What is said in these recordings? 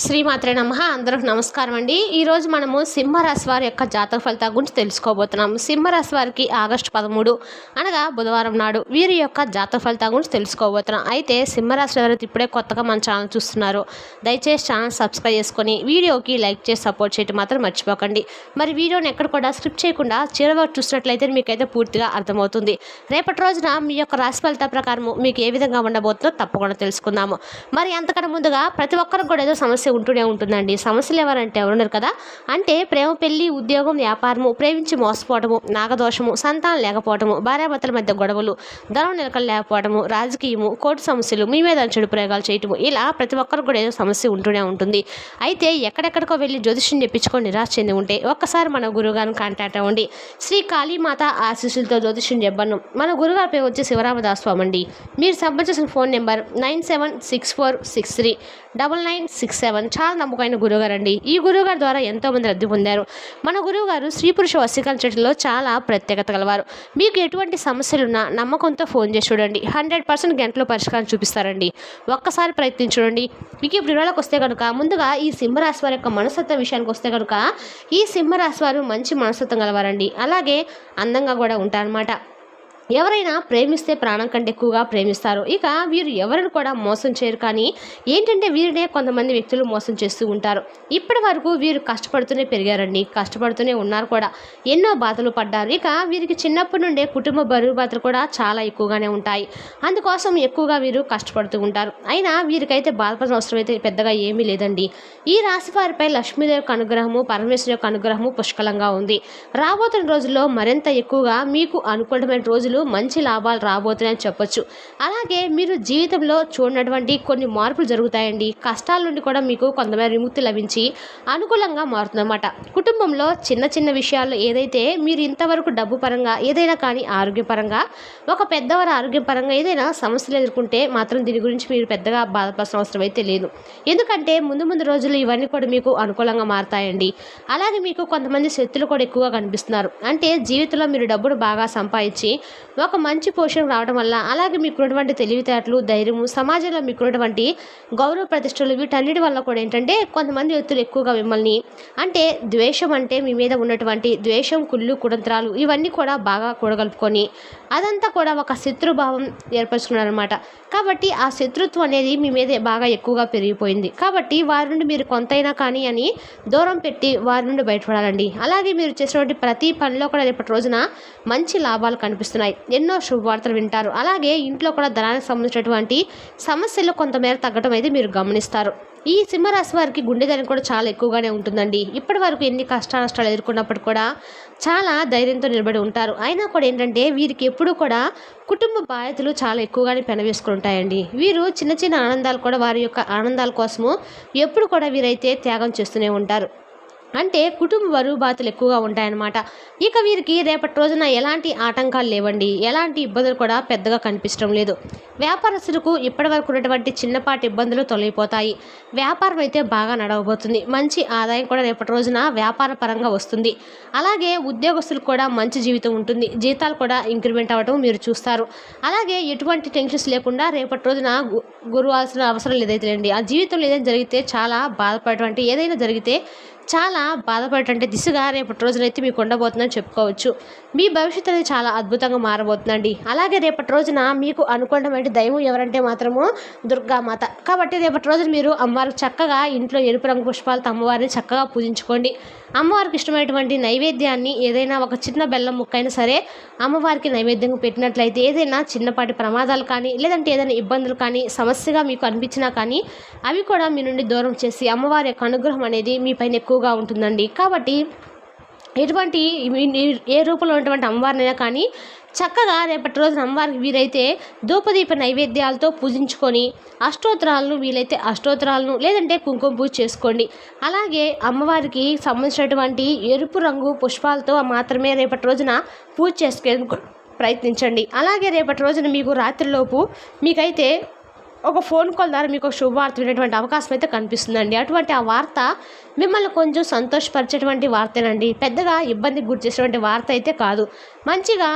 శ్రీమాత్రే నమః. అందరికి నమస్కారం అండి. ఈరోజు మనము సింహరాశి వారి యొక్క జాతక ఫలితాల గురించి తెలుసుకోబోతున్నాము. సింహరాశి వారికి ఆగస్టు 13 అనగా బుధవారం నాడు వీరి యొక్క జాతక ఫలితాల గురించి తెలుసుకోబోతున్నాం. అయితే సింహరాశి ఎవరైతే ఇప్పుడే కొత్తగా మన ఛానల్ చూస్తున్నారో దయచేసి ఛానల్ సబ్స్క్రైబ్ చేసుకొని వీడియోకి లైక్ చేసి సపోర్ట్ చేయడం మాత్రం మర్చిపోకండి. మరి వీడియోని ఎక్కడ కూడా స్క్రిప్ట్ చేయకుండా చివరి వరకు చూసినట్లయితే మీకైతే పూర్తిగా అర్థమవుతుంది. రేపటి రోజున మీ యొక్క రాశి ఫలితాల ప్రకారం మీకు ఏ విధంగా ఉండబోతుందో తప్పకుండా తెలుసుకుందాము. మరి అంతకన్నా ముందుగా ప్రతి ఒక్కరికి కూడా ఏదో సమస్య ఉంటూనే ఉంటుందండి. సమస్యలు ఎవరంటే ఎవరున్నారు కదా, అంటే ప్రేమ, పెళ్లి, ఉద్యోగం, వ్యాపారము, ప్రేమించి మోసపోవటము, నాగదోషము, సంతానం లేకపోవటము, భార్యాభర్తల మధ్య గొడవలు, ధనం నిలకలు లేకపోవటము, రాజకీయము, కోర్టు సమస్యలు, మీ మీద చెడు ప్రయోగాలు చేయటము, ఇలా ప్రతి ఒక్కరికి కూడా ఏదో సమస్య ఉంటూనే ఉంటుంది. అయితే ఎక్కడెక్కడికో వెళ్ళి జ్యోతిష్యం చెప్పించుకొని నిరాశ చెంది ఉంటే ఒక్కసారి మన గురువుగారిని కాంటాక్ట్ అవ్వండి. శ్రీ కాళీమాత ఆశీస్సులతో జ్యోతిష్యం చెప్పను. మన గురుగారి పేరు వచ్చి శివరామదాస్ స్వామి అండి. మీరు సంబంధించిన ఫోన్ నెంబర్ 9764639967. చాలా నమ్మకమైన గురువుగారు అండి. ఈ గురువుగారి ద్వారా ఎంతోమంది లబ్ధి పొందారు. మన గురువుగారు స్త్రీ పురుష వశీకరణ చేయడంలో చాలా ప్రత్యేకత గలవారు. మీకు ఎటువంటి సమస్యలున్నా నమ్మకంతో ఫోన్ చేసి చూడండి. 100% గంటలో పరిష్కారం చూపిస్తారండి. ఒక్కసారి ప్రయత్నించండి. మీకు ఇప్పుడు వివరాలకు వస్తే కనుక ముందుగా ఈ సింహరాశి వారి యొక్క మనస్తత్వ విషయానికి వస్తే కనుక ఈ సింహరాశి వారు మంచి మనస్తత్వం గలవారండి. అలాగే అందంగా కూడా ఉంటారన్నమాట. ఎవరైనా ప్రేమిస్తే ప్రాణం కంటే ఎక్కువగా ప్రేమిస్తారు. ఇక వీరు ఎవరిని కూడా మోసం చేయరు. కానీ ఏంటంటే వీరినే కొంతమంది వ్యక్తులు మోసం చేస్తూ ఉంటారు. ఇప్పటి వరకు వీరు కష్టపడుతూనే పెరిగారండి, కష్టపడుతూనే ఉన్నారు కూడా, ఎన్నో బాధలు పడ్డారు. ఇక వీరికి చిన్నప్పటి నుండే కుటుంబ బరువు బాధలు కూడా చాలా ఎక్కువగానే ఉంటాయి. అందుకోసం ఎక్కువగా వీరు కష్టపడుతూ ఉంటారు. అయినా వీరికైతే బాధపడిన అవసరం అయితే పెద్దగా ఏమీ లేదండి. ఈ రాశి వారిపై లక్ష్మీదేవి యొక్క అనుగ్రహము, పరమేశ్వరి యొక్క అనుగ్రహము పుష్కలంగా ఉంది. రాబోతున్న రోజుల్లో మరింత ఎక్కువగా మీకు అనుకూలమైన రోజులు, మంచి లాభాలు రాబోతున్నాయని చెప్పొచ్చు. అలాగే మీరు జీవితంలో చూడనటువంటి కొన్ని మార్పులు జరుగుతాయండి. కష్టాల నుండి కూడా మీకు కొంతమేర విముక్తి లభించి అనుకూలంగా మారుతుందన్నమాట. కుటుంబంలో చిన్న చిన్న విషయాల్లో ఏదైతే మీరు ఇంతవరకు డబ్బు పరంగా ఏదైనా కానీ ఆరోగ్యపరంగా ఒక పెద్దవారి ఆరోగ్యపరంగా ఏదైనా సమస్యలు ఎదుర్కొంటే మాత్రం దీని గురించి మీరు పెద్దగా బాధపడాల్సిన అవసరం అయితే లేదు. ఎందుకంటే ముందు ముందు రోజులు ఇవన్నీ కూడా మీకు అనుకూలంగా మారుతాయండి. అలాగే మీకు కొంతమంది శత్రులు కూడా ఎక్కువగా కనిపిస్తున్నారు. అంటే జీవితంలో మీరు డబ్బును బాగా సంపాదించి ఒక మంచి పోషణ రావడం వల్ల, అలాగే మీకున్నటువంటి తెలివితేటలు, ధైర్యము, సమాజంలో మీకున్నటువంటి గౌరవ ప్రతిష్టలు, వీటన్నిటి వల్ల కూడా ఏంటంటే కొంతమంది వ్యక్తులు ఎక్కువగా మిమ్మల్ని అంటే ద్వేషం, అంటే మీ మీద ఉన్నటువంటి ద్వేషం, కుళ్ళు, కుతంత్రాలు ఇవన్నీ కూడా బాగా కూడగలుపుకొని అదంతా కూడా ఒక శత్రుభావం ఏర్పరచుకున్నారనమాట. కాబట్టి ఆ శత్రుత్వం అనేది మీ మీద బాగా ఎక్కువగా పెరిగిపోయింది. కాబట్టి వారి నుండి మీరు కొంతైనా కానీ అని దూరం పెట్టి వారి నుండి బయటపడాలండి. అలాగే మీరు చేసినటువంటి ప్రతి పనిలో కూడా రేపటి రోజున మంచి లాభాలు కనిపిస్తున్నాయి. ఎన్నో శుభవార్తలు వింటారు. అలాగే ఇంట్లో కూడా ధనానికి సంబంధించినటువంటి సమస్యలు కొంతమేర తగ్గడం అయితే మీరు గమనిస్తారు. ఈ సింహరాశి వారికి గుండె ధైర్యం కూడా చాలా ఎక్కువగానే ఉంటుందండి. ఇప్పటి వరకు ఎన్ని కష్టాలు ఎదుర్కొన్నప్పుడు కూడా చాలా ధైర్యంతో నిలబడి ఉంటారు. అయినా కూడా ఏంటంటే వీరికి ఎప్పుడూ కూడా కుటుంబ బాధ్యతలు చాలా ఎక్కువగానే పెనవేసుకుని ఉంటాయండి. వీరు చిన్న చిన్న ఆనందాలు కూడా వారి యొక్క ఆనందాల కోసము ఎప్పుడు కూడా వీరైతే త్యాగం చేస్తూనే ఉంటారు. అంటే కుటుంబ బరువు బాతులు ఎక్కువగా ఉంటాయన్నమాట. ఇక వీరికి రేపటి రోజున ఎలాంటి ఆటంకాలు లేవండి, ఎలాంటి ఇబ్బందులు కూడా పెద్దగా కనిపించడం లేదు. వ్యాపారస్తులకు ఇప్పటి వరకు ఉన్నటువంటి చిన్నపాటి ఇబ్బందులు తొలగిపోతాయి. వ్యాపారం అయితే బాగా నడవబోతుంది. మంచి ఆదాయం కూడా రేపటి రోజున వ్యాపార పరంగా వస్తుంది. అలాగే ఉద్యోగస్తులకు కూడా మంచి జీవితం ఉంటుంది. జీతాలు కూడా ఇంక్రిమెంట్ అవ్వడం మీరు చూస్తారు. అలాగే ఎటువంటి టెన్షన్స్ లేకుండా రేపటి రోజున గురువాల్సిన అవసరం లేదైతే ఆ జీవితంలో ఏదైనా జరిగితే చాలా బాధపడేటువంటి, ఏదైనా జరిగితే చాలా బాధపడేటువంటి దిశగా రేపటి రోజునైతే మీకు ఉండబోతుందని చెప్పుకోవచ్చు. మీ భవిష్యత్తు అనేది చాలా అద్భుతంగా మారబోతుందండి. అలాగే రేపటి రోజున మీకు అనుకూలమైన దైవం ఎవరంటే మాత్రము దుర్గామాత. కాబట్టి రేపటి రోజున మీరు అమ్మవారికి చక్కగా ఇంట్లో ఎరుపు రంగు పుష్పాలతో అమ్మవారిని చక్కగా పూజించుకోండి. అమ్మవారికి ఇష్టమైనటువంటి నైవేద్యాన్ని ఏదైనా ఒక చిన్న బెల్లం ముక్కైనా సరే అమ్మవారికి నైవేద్యంగా పెట్టినట్లయితే ఏదైనా చిన్నపాటి ప్రమాదాలు కానీ లేదంటే ఏదైనా ఇబ్బందులు కానీ సమస్యగా మీకు అనిపించినా కానీ అవి కూడా మీ నుండి దూరం చేసి అమ్మవారి యొక్క అనుగ్రహం అనేది మీ పైన ఎక్కువగా ఉంటుందండి. కాబట్టి ఎటువంటి ఏ రూపంలో ఉన్నటువంటి అమ్మవారినైనా కానీ చక్కగా రేపటి రోజున అమ్మవారికి వీరైతే ధూపదీప నైవేద్యాలతో పూజించుకొని అష్టోత్తరాలను వీలైతే అష్టోత్తరాలను లేదంటే కుంకుమ పూజ చేసుకోండి. అలాగే అమ్మవారికి సంబంధించినటువంటి ఎరుపు రంగు పుష్పాలతో మాత్రమే రేపటి రోజున పూజ చేసుకునేందుకు ప్రయత్నించండి. అలాగే రేపటి రోజున మీకు రాత్రిలోపు మీకైతే ఒక ఫోన్ కాల్ ద్వారా మీకు ఒక శుభవార్త వినేటువంటి అవకాశం అయితే కనిపిస్తుందండి. అటువంటి ఆ వార్త మిమ్మల్ని కొంచెం సంతోషపరిచేటువంటి వార్తేనండి. పెద్దగా ఇబ్బందికి గురి చేసేటువంటి వార్త అయితే కాదు. మంచిగా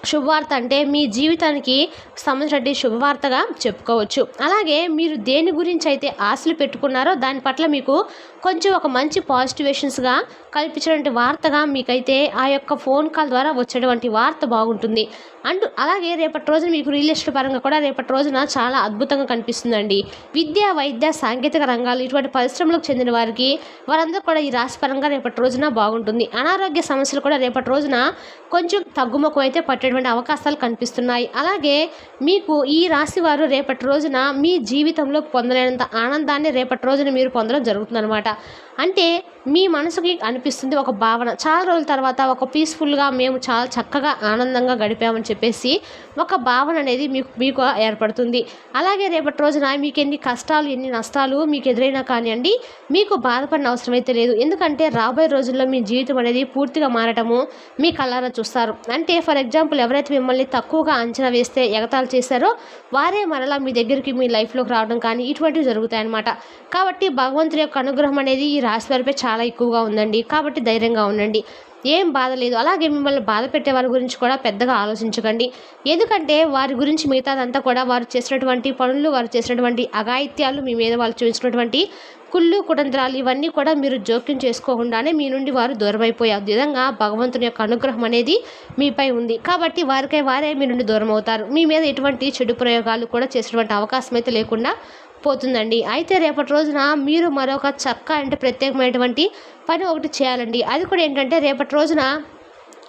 శుభవార్త అంటే మీ జీవితానికి సంబంధించిన శుభవార్తగా చెప్పుకోవచ్చు. అలాగే మీరు దేని గురించి అయితే ఆశలు పెట్టుకున్నారో దాని పట్ల మీకు కొంచెం ఒక మంచి పాజిటివేషన్స్గా కల్పించినటువంటి వార్తగా మీకైతే ఆ యొక్క ఫోన్ కాల్ ద్వారా వచ్చేటువంటి వార్త బాగుంటుంది. అలాగే రేపటి రోజున మీకు రియల్ ఎస్టేట్ పరంగా కూడా రేపటి రోజున చాలా అద్భుతంగా కనిపిస్తుందండి. విద్య, వైద్య, సాంకేతిక రంగాలు ఇటువంటి పరిశ్రమలకు చెందిన వారందరూ కూడా ఈ రాశి పరంగా రేపటి రోజున బాగుంటుంది. అనారోగ్య సమస్యలు కూడా రేపటి రోజున కొంచెం తగ్గుముఖం అయితే పట్టేటువంటి అవకాశాలు కనిపిస్తున్నాయి. అలాగే మీకు ఈ రాశి వారు రేపటి రోజున మీ జీవితంలో పొందలేనంత ఆనందాన్ని రేపటి రోజున మీరు పొందడం జరుగుతుందన్నమాట. అంటే మీ మనసుకి అనిపిస్తుంది ఒక భావన, చాలా రోజుల తర్వాత ఒక పీస్ఫుల్గా మేము చాలా చక్కగా ఆనందంగా గడిపామని చెప్పేసి ఒక భావన అనేది మీకు ఏర్పడుతుంది. అలాగే రేపటి రోజున మీకు ఎన్ని కష్టాలు ఎన్ని నష్టాలు మీకు ఎదురైనా కానివ్వండి, మీకు బాధపడిన అవసరం అయితే లేదు. ఎందుకంటే రాబోయే రోజుల్లో మీ జీవితం అనేది పూర్తిగా మారటము మీ కళ్ళారా చూస్తారు. అంటే ఫర్ ఎగ్జాంపుల్ ఎవరైతే మిమ్మల్ని తక్కువగా అంచనా వేస్తే ఎగతాళి చేశారో వారే మరలా మీ దగ్గరికి మీ లైఫ్లోకి రావడం కానీ ఇటువంటివి జరుగుతాయన్నమాట. కాబట్టి భగవంతుడి యొక్క అనుగ్రహం అనేది ఈ రాశి వారిపై చాలా ఎక్కువగా ఉందండి. కాబట్టి ధైర్యంగా ఉండండి, ఏం బాధ లేదు. అలాగే మిమ్మల్ని బాధ పెట్టే వారి గురించి కూడా పెద్దగా ఆలోచించకండి. ఎందుకంటే వారి గురించి మిగతాదంతా కూడా వారు చేసినటువంటి పనులు, వారు చేసినటువంటి అఘాయిత్యాలు, మీ మీద వాళ్ళు చూపించినటువంటి కుళ్ళు కుతంత్రాలు ఇవన్నీ కూడా మీరు జోక్యం చేసుకోకుండానే మీ నుండి వారు దూరం అయిపోయే విధంగా భగవంతుని యొక్క అనుగ్రహం అనేది మీపై ఉంది. కాబట్టి వారే మీ నుండి దూరం అవుతారు. మీ మీద ఎటువంటి చెడు ప్రయోగాలు కూడా చేసేటువంటి అవకాశం అయితే లేకుండా పోతుందండి. అయితే రేపటి రోజున మీరు మరొక ప్రత్యేకమైనటువంటి పని ఒకటి చేయాలండి. అది కూడా ఏంటంటే రేపటి రోజున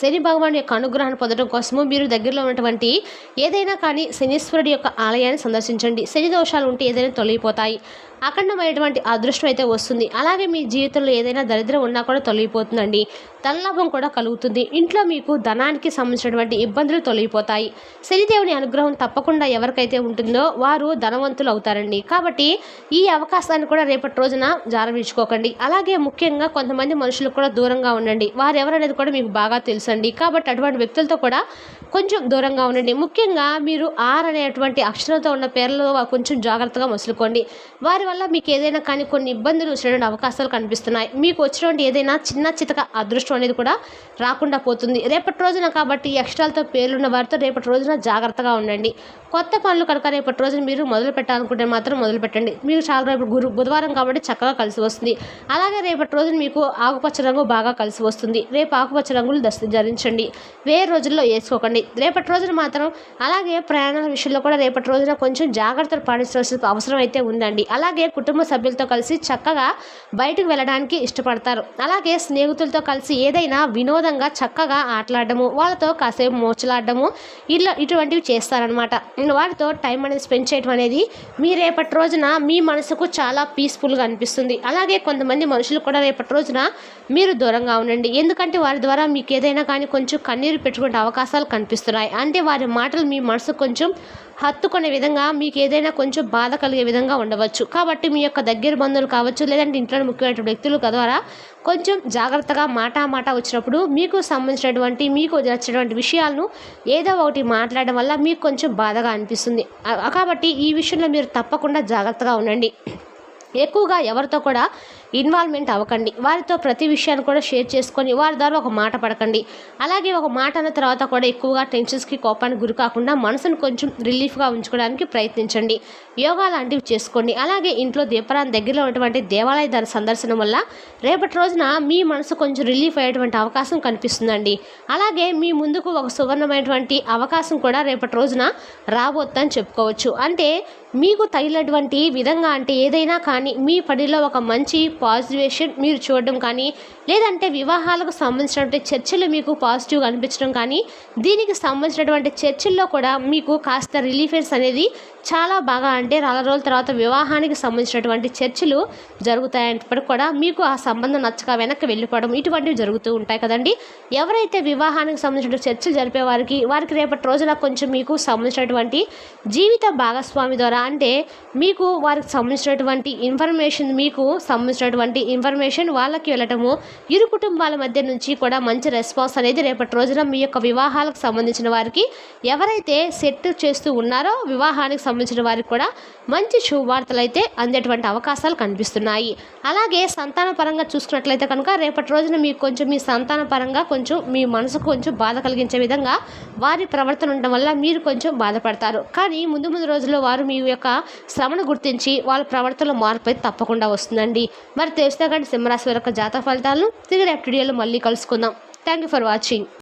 శని భగవాన్ యొక్క అనుగ్రహాన్ని పొందడం కోసము మీరు దగ్గరలో ఉన్నటువంటి ఏదైనా కానీ శనీశ్వరుడి యొక్క ఆలయాన్ని సందర్శించండి. శని దోషాలు ఉంటే ఏదైనా తొలగిపోతాయి, అఖండమైనటువంటి అదృష్టం అయితే వస్తుంది. అలాగే మీ జీవితంలో ఏదైనా దరిద్రం ఉన్నా కూడా తొలగిపోతుందండి, ధనలాభం కూడా కలుగుతుంది. ఇంట్లో మీకు ధనానికి సంబంధించినటువంటి ఇబ్బందులు తొలగిపోతాయి. శనిదేవుని అనుగ్రహం తప్పకుండా ఎవరికైతే ఉంటుందో వారు ధనవంతులు అవుతారండి. కాబట్టి ఈ అవకాశాన్ని కూడా రేపటి రోజున జారవించుకోకండి. అలాగే ముఖ్యంగా కొంతమంది మనుషులకు కూడా దూరంగా ఉండండి. వారు ఎవరనేది కూడా మీకు బాగా తెలుసండి. కాబట్టి అటువంటి వ్యక్తులతో కూడా కొంచెం దూరంగా ఉండండి. ముఖ్యంగా మీరు ఆర్ అనేటువంటి అక్షరంతో ఉన్న పేర్లలో కొంచెం జాగ్రత్తగా మసులుకోండి. వారి వల్ల మీకు ఏదైనా కానీ కొన్ని ఇబ్బందులు వచ్చేటువంటి అవకాశాలు కనిపిస్తున్నాయి. మీకు వచ్చినటువంటి ఏదైనా చిన్న చితక అదృష్టం అనేది కూడా రాకుండా పోతుంది రేపటి రోజున. కాబట్టి ఈ అక్షరాలతో పేర్లున్న వారితో రేపటి రోజున జాగ్రత్తగా ఉండండి. కొత్త పనులు కనుక రేపటి రోజున మీరు మొదలు పెట్టాలనుకుంటే మాత్రం మొదలు పెట్టండి. మీరు చాలా రేపు బుధవారం కాబట్టి చక్కగా కలిసి వస్తుంది. అలాగే రేపటి రోజున మీకు ఆకుపచ్చ రంగు బాగా కలిసి వస్తుంది. రేపు ఆకుపచ్చ రంగులు ధరించండి, వేరే రోజుల్లో వేసుకోకండి రేపటి రోజున మాత్రం. అలాగే ప్రయాణాల విషయంలో కూడా రేపటి రోజున కొంచెం జాగ్రత్తలు పాటించాల్సిన అవసరం అయితే ఉందండి. అలాగే కుటుంబ సభ్యులతో కలిసి చక్కగా బయటకు వెళ్ళడానికి ఇష్టపడతారు. అలాగే స్నేహితులతో కలిసి ఏదైనా వినోదంగా చక్కగా ఆటలాడము, వాళ్ళతో కాసేపు మోచలాడము ఇటువంటివి చేస్తారనమాట. వారితో టైం అనేది స్పెండ్ చేయడం అనేది మీ రేపటి రోజున మీ మనసుకు చాలా పీస్ఫుల్గా అనిపిస్తుంది. అలాగే కొంతమంది మనుషులు కూడా రేపటి రోజున మీరు దూరంగా ఉండండి. ఎందుకంటే వారి ద్వారా మీకు ఏదైనా కానీ కొంచెం కన్నీరు పెట్టుకునే అవకాశాలు కనిపిస్తున్నాయి. అంటే వారి మాటలు మీ మనసు కొంచెం హత్తుకునే విధంగా, మీకు ఏదైనా కొంచెం బాధ కలిగే విధంగా ఉండవచ్చు. కాబట్టి మీ యొక్క దగ్గర బంధువులు కావచ్చు, లేదంటే ఇంట్లో ముఖ్యమైన వ్యక్తుల ద్వారా కొంచెం జాగ్రత్తగా మాట వచ్చినప్పుడు మీకు సంబంధించినటువంటి మీకు నచ్చినటువంటి విషయాలను ఏదో ఒకటి మాట్లాడడం వల్ల మీకు కొంచెం బాధగా అనిపిస్తుంది. కాబట్టి ఈ విషయంలో మీరు తప్పకుండా జాగ్రత్తగా ఉండండి. ఎక్కువగా ఎవరితో కూడా ఇన్వాల్వ్మెంట్ అవ్వకండి. వారితో ప్రతి విషయాన్ని కూడా షేర్ చేసుకొని వారి ద్వారా ఒక మాట పడకండి. అలాగే ఒక మాట అన్న తర్వాత కూడా ఎక్కువగా టెన్షన్స్కి, కోపానికి గురి కాకుండా మనసును కొంచెం రిలీఫ్గా ఉంచుకోవడానికి ప్రయత్నించండి. యోగా లాంటివి చేసుకోండి. అలాగే ఇంట్లో దీపారాన్ని దగ్గరలో ఉన్నటువంటి దేవాలయ దాని సందర్శనం వల్ల రేపటి రోజున మీ మనసు కొంచెం రిలీఫ్ అయ్యేటువంటి అవకాశం కనిపిస్తుందండి. అలాగే మీ ముందుకు ఒక సువర్ణమైనటువంటి అవకాశం కూడా రేపటి రోజున రాబోతుందని చెప్పుకోవచ్చు. అంటే మీకు తగినటువంటి విధంగా, అంటే ఏదైనా కానీ మీ పనిలో ఒక మంచి పాజిటివేషన్ మీరు చూడడం కానీ, లేదంటే వివాహాలకు సంబంధించినటువంటి చర్చలు మీకు పాజిటివ్గా అనిపించడం కానీ, దీనికి సంబంధించినటువంటి చర్చల్లో కూడా మీకు కాస్త రిలీఫెన్స్ అనేది చాలా బాగా, అంటే 4 రోజుల తర్వాత వివాహానికి సంబంధించినటువంటి చర్చలు జరుగుతాయన్నప్పటికీ కూడా మీకు ఆ సంబంధం నచ్చక వెనక్కి వెళ్ళిపోవడం ఇటువంటివి జరుగుతూ ఉంటాయి కదండి. ఎవరైతే వివాహానికి సంబంధించిన చర్చలు జరిపే వారికి రేపటి రోజున కొంచెం మీకు సంబంధించినటువంటి జీవిత భాగస్వామి ద్వారా అంటే మీకు వారికి సంబంధించినటువంటి ఇన్ఫర్మేషన్ వాళ్ళకి వెళ్ళటము, ఇరు కుటుంబాల మధ్య నుంచి కూడా మంచి రెస్పాన్స్ అనేది రేపటి రోజున మీ యొక్క వివాహాలకు సంబంధించిన వారికి ఎవరైతే సెట్ చేస్తూ ఉన్నారో వివాహానికి సంబంధించిన వారికి కూడా మంచి శుభవార్తలు అయితే అందేటువంటి అవకాశాలు కనిపిస్తున్నాయి. అలాగే సంతాన పరంగా చూసుకున్నట్లయితే కనుక రేపటి రోజున మీకు కొంచెం మీ సంతాన పరంగా కొంచెం మీ మనసుకు కొంచెం బాధ కలిగించే విధంగా వారి ప్రవర్తన ఉండడం వల్ల మీరు కొంచెం బాధపడతారు. కానీ ముందు రోజుల్లో వారు మీ యొక్క శ్రమను గుర్తించి వాళ్ళ ప్రవర్తనలో మార్పు అయితే తప్పకుండా వస్తుందండి. మరి తెలుస్తే కానీ సింహరాశి వారి యొక్క జాతక ఫలితాలను తిరిగి రేపటి వీడియోలో మళ్ళీ కలుసుకుందాం. Thank you for watching.